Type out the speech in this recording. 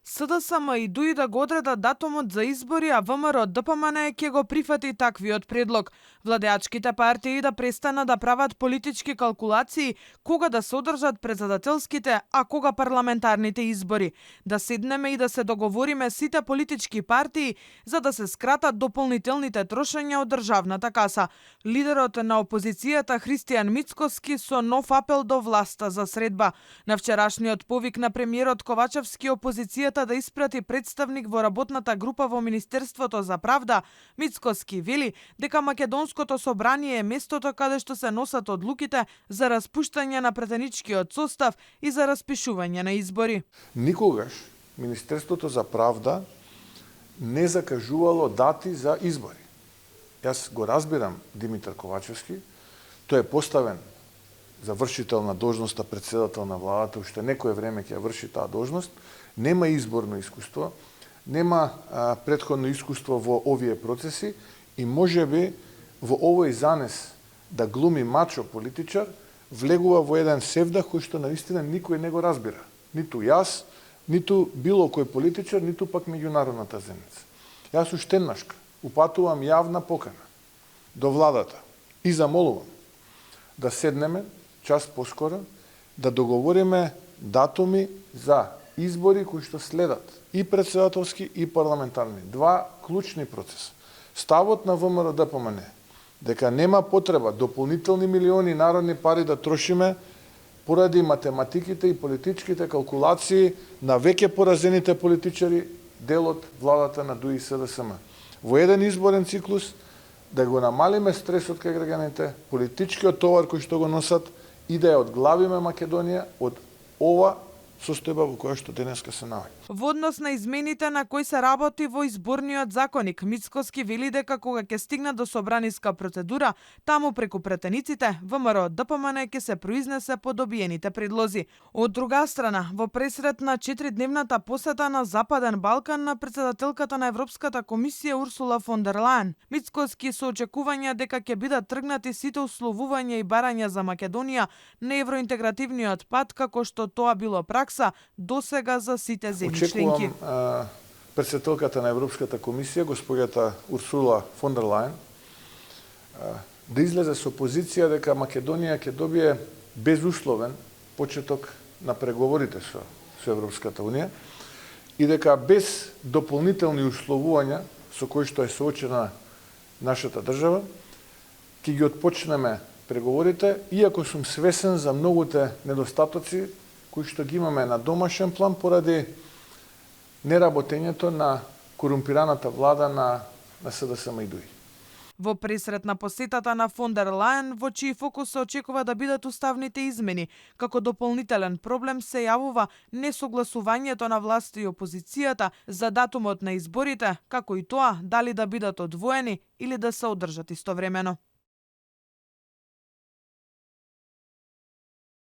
СДСМ и ДУИ да го одредат датумот за избори, а ВМРО ДПМН ќе го прифати таквиот предлог. Владеачките партии да престанат да прават политички калкулации кога да се одржат председателските, а кога парламентарните избори. Да седнеме и да се договориме сите политички партии за да се скратат дополнителните трошења од државната каса. Лидерот на опозицијата Христијан Мицкоски со нов апел до власта за средба. На вчерашниот повик на премиерот Ковачевски опозицијата да испрати представник во работната група во Министерството за правда, Мицкоски вели дека Македонското собрание е местото каде што се носат одлуките за распуштање на претеничкиот состав и за распишување на избори. Никогаш Министерството за правда не закажувало дати за избори. Јас го разбирам Димитар Ковачевски, тој е поставен за вршител на должноста председател на владата, уште некое време ќе врши таа должност, нема изборно искуство, нема претходно искуство во овие процеси и можеби во овој занес да глуми мачо политичар, влегува во еден севдах кој што наистина никој не го разбира. Ниту јас, ниту било кој политичар, ниту пак меѓународната заедница. Јас уштеннашка упатувам јавна покана до владата и замолувам да седнеме час поскоро, да договориме датуми за избори кои што следат и председателски и парламентарни. Два клучни процеса. Ставот на ВМРО ДПМН дека нема потреба дополнителни милиони народни пари да трошиме поради математиките и политичките калкулации на веќе поразените политичари, дел од владата на ДУИ СДСМ. Во еден изборен циклус да го намалиме стресот кај граѓаните, политичкиот товар кој што го носат и да ја одглавиме Македонија од ова состојба во која што денеска се наоѓа. Во однос на измените на кои се работи во изборниот законник, Мицкоски вели дека кога ќе стигне до собраниска процедура, таму преку претениците, ВМРО ДПМН ќе се произнесе по добиените предлози. Од друга страна, во пресрет на 4-дневната посета на Западен Балкан на председателката на Европската комисија Урсула фон дер Лајен, Мицкоски со очекувања дека ќе бидат тргнати сите условувања и барања за Македонија на евроинтегративниот пат како што тоа било пракса досега за сите земји. Очекувам председателката на Европската комисија, госпоѓата Урсула фон дер Лајен, да излезе со позиција дека Македонија ќе добие безусловен почеток на преговорите со Европската унија и дека без дополнителни условувања со кои што е соочена нашата држава, ќе ги отпочнеме преговорите, иако сум свесен за многуте недостатоци кои што ги имаме на домашен план поради неработењето на корумпираната влада на СДСМ и ДУИ. Во пресрет на посетата на фон дер Лајен, во чиј фокус се очекува да бидат уставните измени, како дополнителен проблем се јавува несогласувањето на власта и опозицијата за датумот на изборите, како и тоа дали да бидат одвоени или да се одржат истовремено.